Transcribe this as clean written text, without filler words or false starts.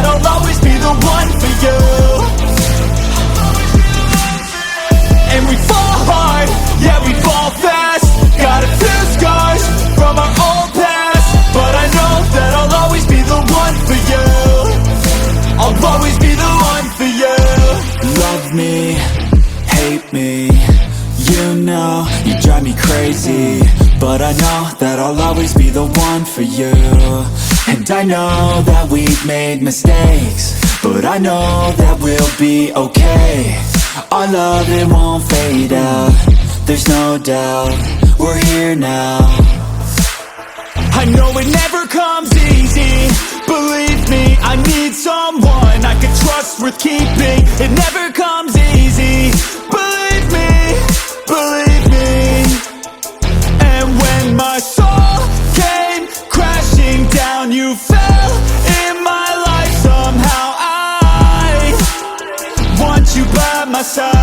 I'll always be the one for you. And we fall hard, yeah we fall fast. Got a few scars from our old past, but I know that I'll always be the one for you. I'll always be the one for you. Love me, hate me, you know, you drive me crazy, but I know that I'll always be the one for you. And I know that we've made mistakes, but I know that we'll be okay. Our love, it won't fade out, there's no doubt, we're here now. I know it never comes easy, believe me, I need someone I can trust, worth keeping. It never comes easy, believe me, believe me. And when my soul came crashing down, you fell in my life somehow. I want you by my side.